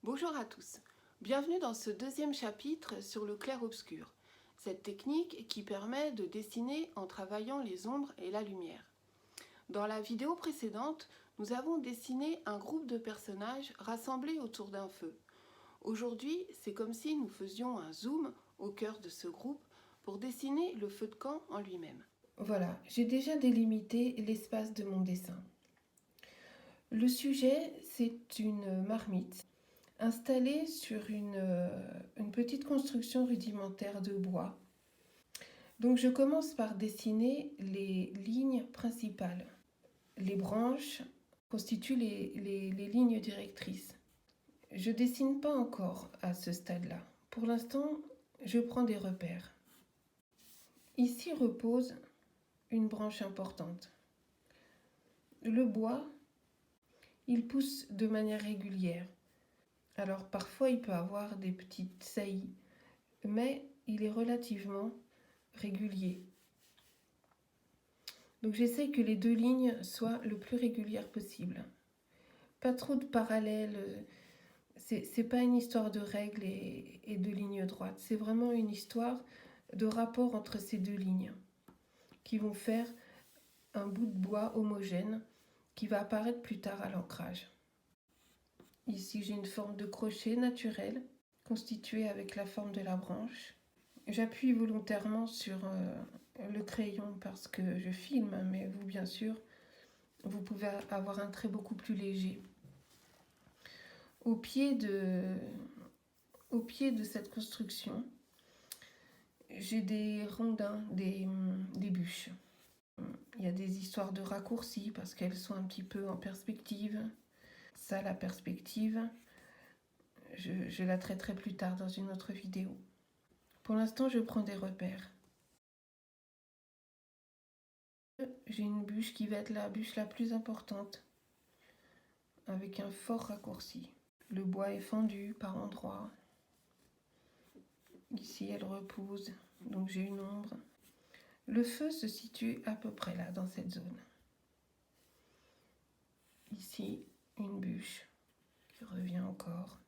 Bonjour à tous, bienvenue dans ce deuxième chapitre sur le clair-obscur, cette technique qui permet de dessiner en travaillant les ombres et la lumière. Dans la vidéo précédente, nous avons dessiné un groupe de personnages rassemblés autour d'un feu. Aujourd'hui, c'est comme si nous faisions un zoom au cœur de ce groupe pour dessiner le feu de camp en lui-même. Voilà, j'ai déjà délimité l'espace de mon dessin. Le sujet, c'est une marmite installée sur une petite construction rudimentaire de bois. Donc je commence par dessiner les lignes principales. Les branches constituent les lignes directrices. Je ne dessine pas encore à ce stade-là. Pour l'instant, je prends des repères. Ici repose une branche importante. Le bois, il pousse de manière régulière. Alors parfois il peut avoir des petites saillies, mais il est relativement régulier. Donc j'essaye que les deux lignes soient le plus régulières possible. Pas trop de parallèles, c'est pas une histoire de règles et de lignes droites, c'est vraiment une histoire de rapport entre ces deux lignes qui vont faire un bout de bois homogène qui va apparaître plus tard à l'ancrage. Ici, j'ai une forme de crochet naturel constituée avec la forme de la branche. J'appuie volontairement sur le crayon parce que je filme, mais vous, bien sûr, vous pouvez avoir un trait beaucoup plus léger. Au pied de cette construction, j'ai des rondins, des bûches. Il y a des histoires de raccourcis parce qu'elles sont un petit peu en perspective. Ça, la perspective, je la traiterai plus tard dans une autre vidéo. Pour l'instant, je prends des repères. J'ai une bûche qui va être la bûche la plus importante, avec un fort raccourci. Le bois est fendu par endroits. Ici, elle repose, donc j'ai une ombre. Le feu se situe à peu près là, dans cette zone. Ici, une bûche qui revient encore,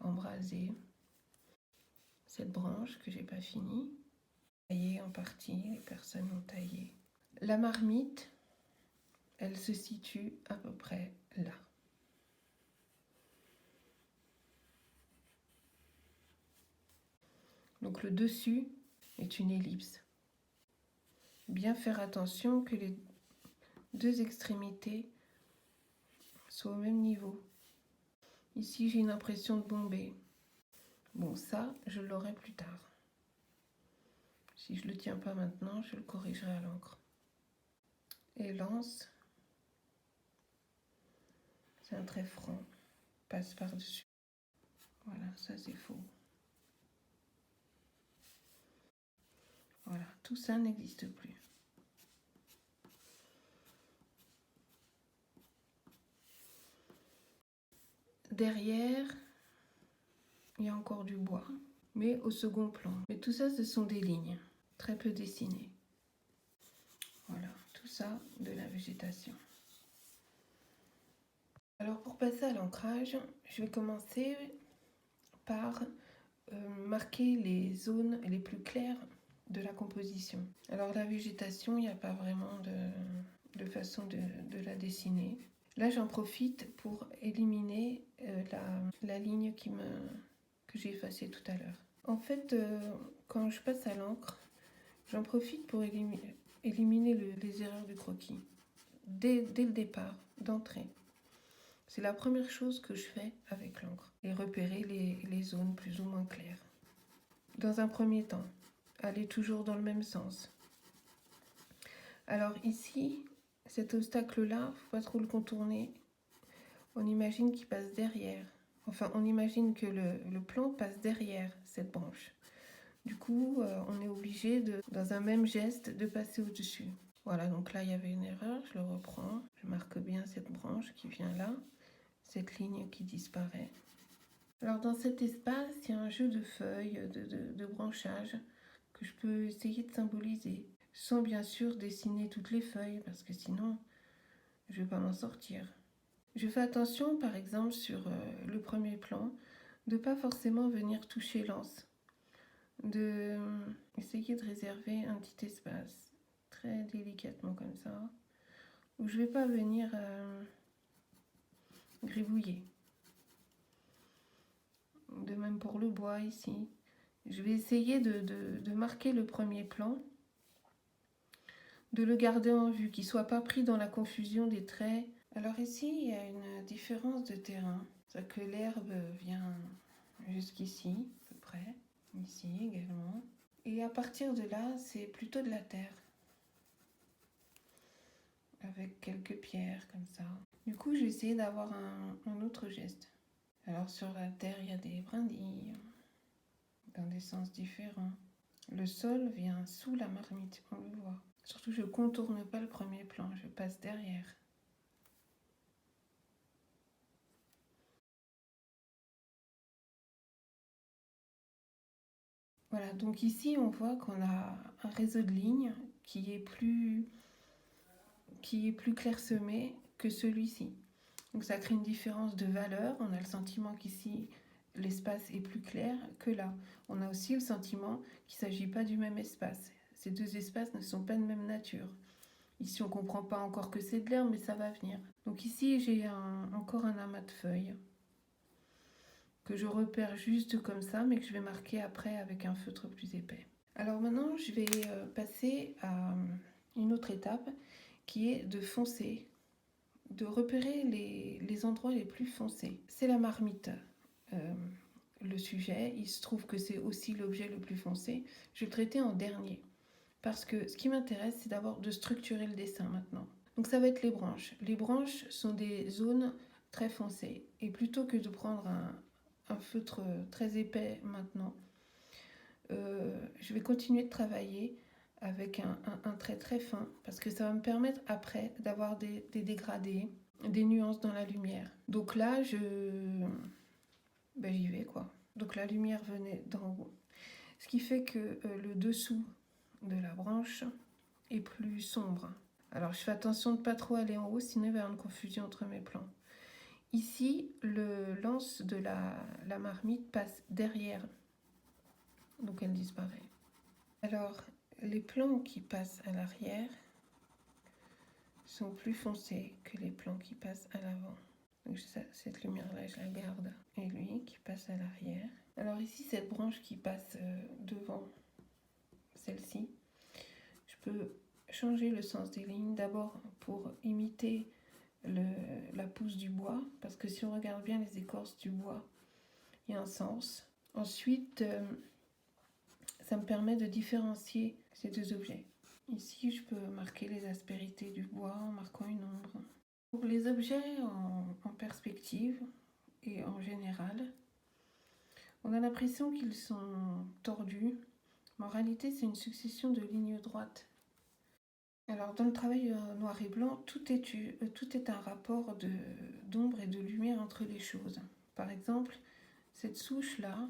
embrasée. Cette branche que j'ai pas finie, taillée en partie, les personnes ont taillé. La marmite, elle se situe à peu près là. Donc le dessus est une ellipse. Bien faire attention que les deux extrémités soient au même niveau. Ici, j'ai une impression de bombée. Bon, ça, je l'aurai plus tard. Si je ne le tiens pas maintenant, je le corrigerai à l'encre. Et lance, c'est un trait franc, passe par-dessus. Voilà, ça c'est faux. Voilà, tout ça n'existe plus. Derrière, il y a encore du bois, mais au second plan. Mais tout ça, ce sont des lignes, très peu dessinées. Voilà, tout ça de la végétation. Alors pour passer à l'ancrage, je vais commencer par marquer les zones les plus claires de la composition. Alors la végétation, il n'y a pas vraiment de façon de la dessiner. Là, j'en profite pour éliminer la ligne que j'ai effacée tout à l'heure. En fait, quand je passe à l'encre, j'en profite pour éliminer les erreurs du croquis. Dès le départ, d'entrée. C'est la première chose que je fais avec l'encre. Et repérer les zones plus ou moins claires. Dans un premier temps, aller toujours dans le même sens. Alors ici, cet obstacle-là, il ne faut pas trop le contourner. On imagine qu'il passe derrière. Enfin, on imagine que le plan passe derrière cette branche. Du coup, on est obligé, dans un même geste, de passer au-dessus. Voilà, donc là, il y avait une erreur, je le reprends. Je marque bien cette branche qui vient là, cette ligne qui disparaît. Alors, dans cet espace, il y a un jeu de feuilles, de branchages que je peux essayer de symboliser, sans bien sûr dessiner toutes les feuilles, parce que sinon, je ne vais pas m'en sortir. Je fais attention, par exemple, sur le premier plan, de ne pas forcément venir toucher l'anse, de essayer de réserver un petit espace, très délicatement comme ça, où je ne vais pas venir gribouiller. De même pour le bois ici. Je vais essayer de marquer le premier plan, de le garder en vue, qu'il ne soit pas pris dans la confusion des traits. Alors ici, il y a une différence de terrain. C'est que l'herbe vient jusqu'ici, à peu près, ici également. Et à partir de là, c'est plutôt de la terre, avec quelques pierres comme ça. Du coup, j'ai essayé d'avoir un autre geste. Alors sur la terre, il y a des brindilles, dans des sens différents. Le sol vient sous la marmite, on le voit. Surtout, je ne contourne pas le premier plan, je passe derrière. Voilà, donc ici, on voit qu'on a un réseau de lignes qui est plus clairsemé que celui-ci. Donc ça crée une différence de valeur. On a le sentiment qu'ici, l'espace est plus clair que là. On a aussi le sentiment qu'il ne s'agit pas du même espace. Ces deux espaces ne sont pas de même nature. Ici, on ne comprend pas encore que c'est de l'herbe, mais ça va venir. Donc ici, j'ai encore un amas de feuilles que je repère juste comme ça, mais que je vais marquer après avec un feutre plus épais. Alors maintenant, je vais passer à une autre étape qui est de foncer, de repérer les endroits les plus foncés. C'est la marmite. Le sujet, il se trouve que c'est aussi l'objet le plus foncé. Je vais le traiter en dernier. Parce que ce qui m'intéresse, c'est d'abord de structurer le dessin maintenant. Donc ça va être les branches. Les branches sont des zones très foncées. Et plutôt que de prendre un feutre très épais maintenant, je vais continuer de travailler avec un trait très fin, parce que ça va me permettre après d'avoir des dégradés, des nuances dans la lumière. Donc là, j'y vais quoi. Donc la lumière venait d'en haut. Ce qui fait que le dessous de la branche est plus sombre. Alors je fais attention de ne pas trop aller en haut, sinon il va y avoir une confusion entre mes plans. Ici, l'anse de la marmite passe derrière, donc elle disparaît. Alors, les plans qui passent à l'arrière sont plus foncés que les plans qui passent à l'avant. Donc cette lumière-là, je la garde. Et lui qui passe à l'arrière. Alors ici, cette branche qui passe devant celle-ci, je peux changer le sens des lignes. D'abord pour imiter la pousse du bois, parce que si on regarde bien les écorces du bois, il y a un sens. Ensuite, ça me permet de différencier ces deux objets. Ici, je peux marquer les aspérités du bois en marquant une ombre. Pour les objets en perspective et en général, on a l'impression qu'ils sont tordus, mais en réalité, c'est une succession de lignes droites. Alors, dans le travail noir et blanc, tout est un rapport d'ombre et de lumière entre les choses. Par exemple, cette souche-là,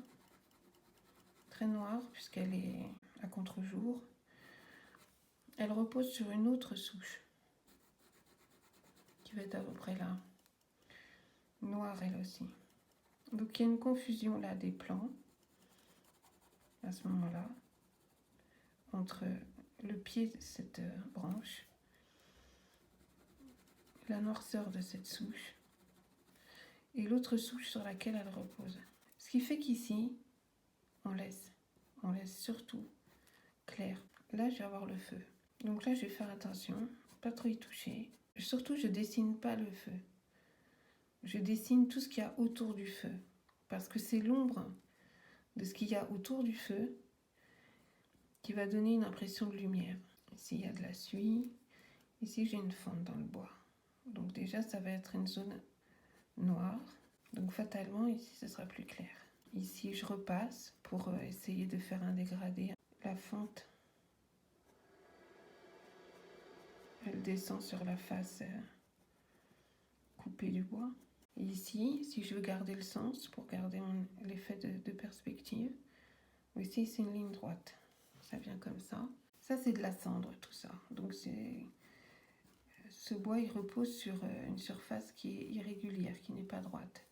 très noire, puisqu'elle est à contre-jour, elle repose sur une autre souche, qui va être à peu près là, noire elle aussi. Donc il y a une confusion là des plans, à ce moment-là, entre le pied de cette branche, la noirceur de cette souche, et l'autre souche sur laquelle elle repose. Ce qui fait qu'ici, on laisse surtout clair. Là, je vais avoir le feu. Donc là, je vais faire attention, pas trop y toucher. Surtout, je dessine pas le feu. Je dessine tout ce qu'il y a autour du feu. Parce que c'est l'ombre de ce qu'il y a autour du feu qui va donner une impression de lumière. Ici, il y a de la suie. Ici, j'ai une fente dans le bois. Donc déjà, ça va être une zone noire. Donc fatalement, ici, ce sera plus clair. Ici, je repasse pour essayer de faire un dégradé. La fente, elle descend sur la face coupée du bois. Et ici, si je veux garder le sens, pour garder l'effet de perspective, ici, c'est une ligne droite. Ça vient comme ça. Ça, c'est de la cendre, tout ça. Donc, c'est ce bois il repose sur une surface qui est irrégulière, qui n'est pas droite.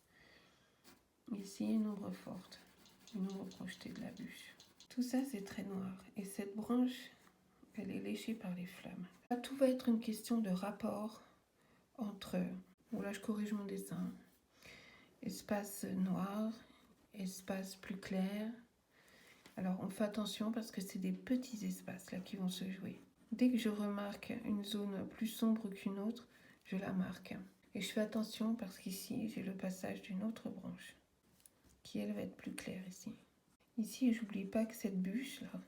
Ici, une ombre forte, une ombre projetée de la bûche. Tout ça, c'est très noir. Et cette branche, elle est léchée par les flammes. Là, tout va être une question de rapport entre, bon là je corrige mon dessin, espace noir, espace plus clair. Alors on fait attention parce que c'est des petits espaces là qui vont se jouer. Dès que je remarque une zone plus sombre qu'une autre, je la marque. Et je fais attention parce qu'ici j'ai le passage d'une autre branche qui elle va être plus claire ici. Ici j'oublie pas que cette bûche là,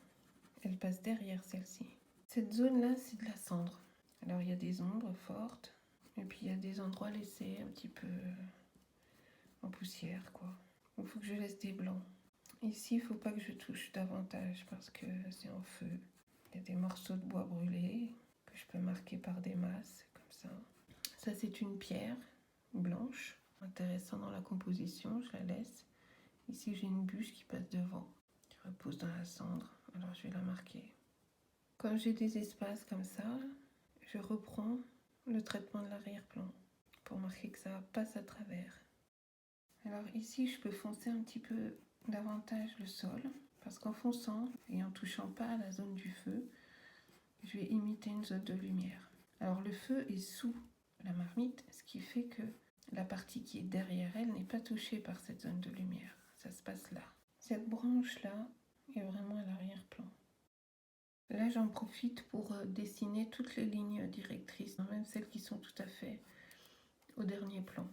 elle passe derrière celle-ci. Cette zone là c'est de la cendre. Alors il y a des ombres fortes et puis il y a des endroits laissés un petit peu en poussière quoi. Il faut que je laisse des blancs. Ici il faut pas que je touche davantage parce que c'est en feu. Il y a des morceaux de bois brûlés que je peux marquer par des masses comme ça. Ça c'est une pierre blanche, intéressant dans la composition, je la laisse. Ici j'ai une bûche qui passe devant, qui repose dans la cendre, alors je vais la marquer. Quand j'ai des espaces comme ça, je reprends le traitement de l'arrière-plan pour marquer que ça passe à travers. Alors ici je peux foncer un petit peu davantage le sol, parce qu'en fonçant et en touchant pas à la zone du feu, je vais imiter une zone de lumière. Alors le feu est sous la marmite, ce qui fait que la partie qui est derrière elle n'est pas touchée par cette zone de lumière. Ça se passe là. Cette branche-là est vraiment à l'arrière-plan. Là, j'en profite pour dessiner toutes les lignes directrices, même celles qui sont tout à fait au dernier plan.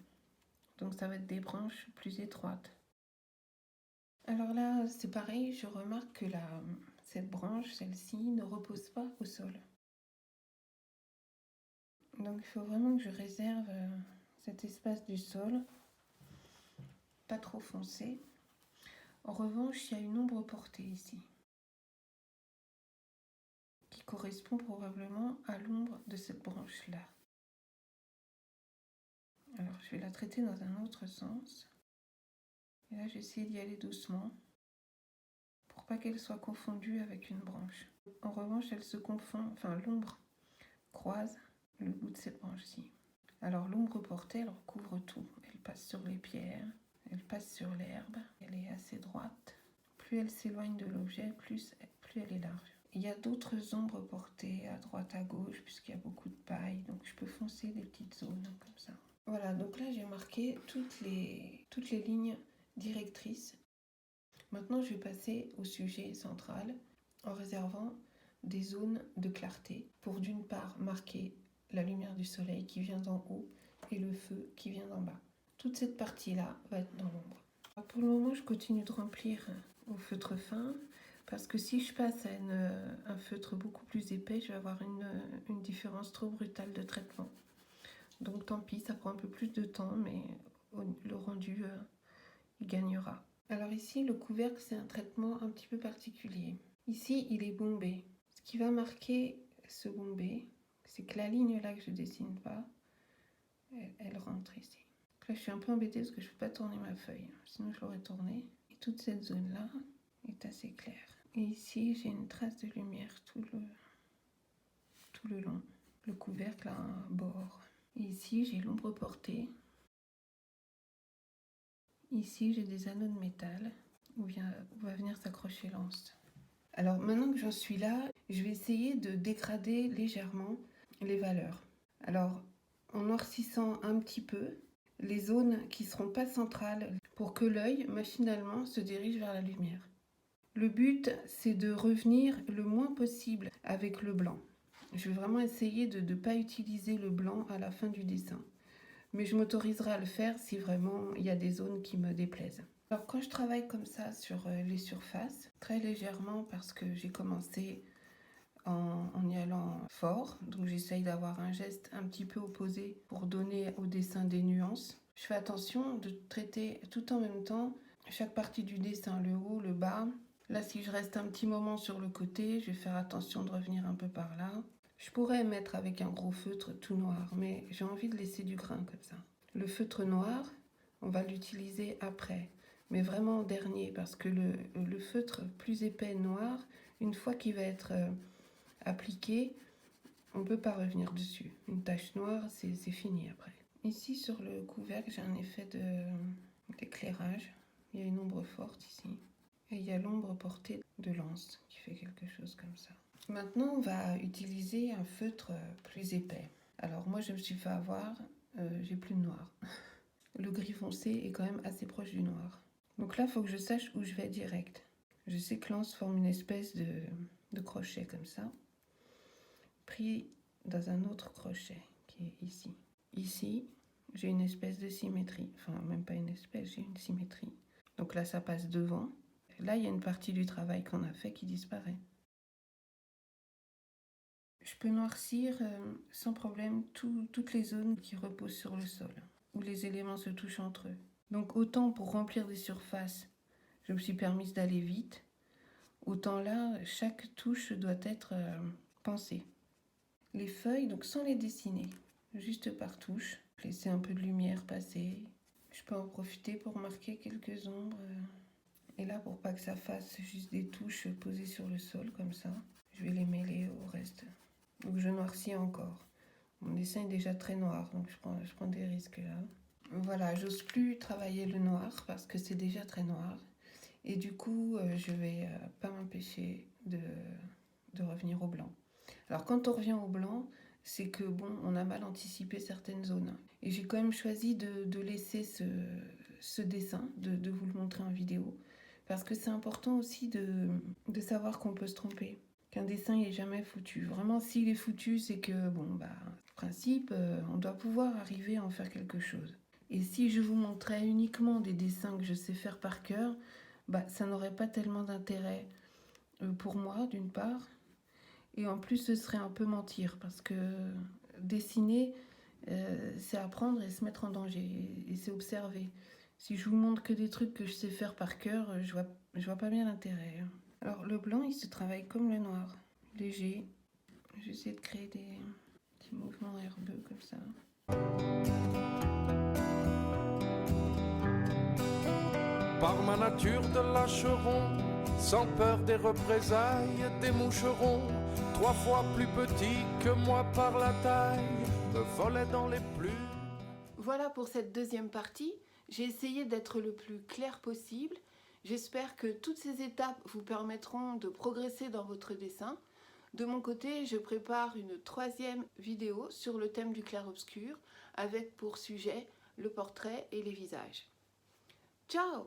Donc ça va être des branches plus étroites. Alors là, c'est pareil, je remarque que cette branche, celle-ci, ne repose pas au sol. Donc il faut vraiment que je réserve cet espace du sol, pas trop foncé. En revanche, il y a une ombre portée ici, qui correspond probablement à l'ombre de cette branche-là. Alors je vais la traiter dans un autre sens. Et là, j'essaie d'y aller doucement, pour pas qu'elle soit confondue avec une branche. En revanche, elle se confond, enfin l'ombre croise le bout de cette branche-ci. Alors l'ombre portée, elle recouvre tout. Elle passe sur les pierres, elle passe sur l'herbe, elle est assez droite. Plus elle s'éloigne de l'objet, plus elle est large. Il y a d'autres ombres portées à droite, à gauche, puisqu'il y a beaucoup de paille, donc je peux foncer des petites zones comme ça. Voilà, donc là j'ai marqué toutes les lignes directrices. Maintenant je vais passer au sujet central en réservant des zones de clarté pour d'une part marquer la lumière du soleil qui vient d'en haut et le feu qui vient d'en bas. Toute cette partie-là va être dans l'ombre. Pour le moment, je continue de remplir au feutre fin parce que si je passe à un feutre beaucoup plus épais, je vais avoir une différence trop brutale de traitement. Donc tant pis, ça prend un peu plus de temps, mais le rendu, il gagnera. Alors ici, le couvercle, c'est un traitement un petit peu particulier. Ici, il est bombé. Ce qui va marquer ce bombé, c'est que la ligne là que je dessine pas, elle rentre ici. Là, je suis un peu embêtée parce que je ne peux pas tourner ma feuille, sinon je l'aurais tournée. Et toute cette zone-là est assez claire. Et ici, j'ai une trace de lumière tout le long. Le couvercle a un bord. Et ici, j'ai l'ombre portée. Ici, j'ai des anneaux de métal où va venir s'accrocher l'anse. Alors maintenant que j'en suis là, je vais essayer de dégrader légèrement les valeurs. Alors, en noircissant un petit peu les zones qui ne seront pas centrales pour que l'œil, machinalement, se dirige vers la lumière. Le but, c'est de revenir le moins possible avec le blanc. Je vais vraiment essayer de ne pas utiliser le blanc à la fin du dessin. Mais je m'autoriserai à le faire si vraiment il y a des zones qui me déplaisent. Alors quand je travaille comme ça sur les surfaces, très légèrement parce que j'ai commencé en y allant fort, donc j'essaye d'avoir un geste un petit peu opposé pour donner au dessin des nuances. Je fais attention de traiter tout en même temps chaque partie du dessin, le haut, le bas. Là, si je reste un petit moment sur le côté, je vais faire attention de revenir un peu par là. Je pourrais mettre avec un gros feutre tout noir, mais j'ai envie de laisser du grain comme ça. Le feutre noir, on va l'utiliser après, mais vraiment en dernier, parce que le feutre plus épais noir, une fois qu'il va être appliqué, On ne peut pas revenir dessus. Une tache noire, c'est fini après. Ici, sur le couvercle, j'ai un effet d'éclairage. Il y a une ombre forte ici. Et il y a l'ombre portée de l'anse qui fait quelque chose comme ça. Maintenant, on va utiliser un feutre plus épais. Alors moi, je me suis fait avoir, j'ai plus de noir. Le gris foncé est quand même assez proche du noir. Donc là, il faut que je sache où je vais direct. Je sais que l'anse forme une espèce de crochet comme ça, pris dans un autre crochet qui est ici. Ici, j'ai une espèce de symétrie. Enfin, même pas une espèce, j'ai une symétrie. Donc là, ça passe devant. Là, il y a une partie du travail qu'on a fait qui disparaît. Je peux noircir sans problème toutes les zones qui reposent sur le sol, où les éléments se touchent entre eux. Donc autant pour remplir des surfaces, je me suis permise d'aller vite, autant là, chaque touche doit être pensée. Les feuilles, donc sans les dessiner, juste par touche, laisser un peu de lumière passer. Je peux en profiter pour marquer quelques ombres. Et là, pour pas que ça fasse juste des touches posées sur le sol comme ça, je vais les mêler au reste. Donc je noircis encore. Mon dessin est déjà très noir, donc je prends des risques là. Voilà, j'ose plus travailler le noir parce que c'est déjà très noir. Et du coup, je vais pas m'empêcher de revenir au blanc. Alors quand on revient au blanc, c'est que bon, on a mal anticipé certaines zones. Et j'ai quand même choisi de laisser ce dessin, de vous le montrer en vidéo. Parce que c'est important aussi de savoir qu'on peut se tromper. Qu'un dessin n'est jamais foutu. Vraiment, s'il est foutu, c'est que, bon, bah, en principe, on doit pouvoir arriver à en faire quelque chose. Et si je vous montrais uniquement des dessins que je sais faire par cœur, bah, ça n'aurait pas tellement d'intérêt pour moi, d'une part. Et en plus, ce serait un peu mentir, parce que dessiner, c'est apprendre et se mettre en danger, et c'est observer. Si je vous montre que des trucs que je sais faire par cœur, je vois pas bien l'intérêt. Alors le blanc, il se travaille comme le noir, léger. J'essaie de créer des petits mouvements herbeux comme ça. Par ma nature de lâcheron, sans peur des représailles, des moucherons, 3 fois plus petits que moi par la taille, me volaient dans les plumes. Voilà pour cette deuxième partie. J'ai essayé d'être le plus clair possible. J'espère que toutes ces étapes vous permettront de progresser dans votre dessin. De mon côté, je prépare une 3e vidéo sur le thème du clair-obscur avec pour sujet le portrait et les visages. Ciao!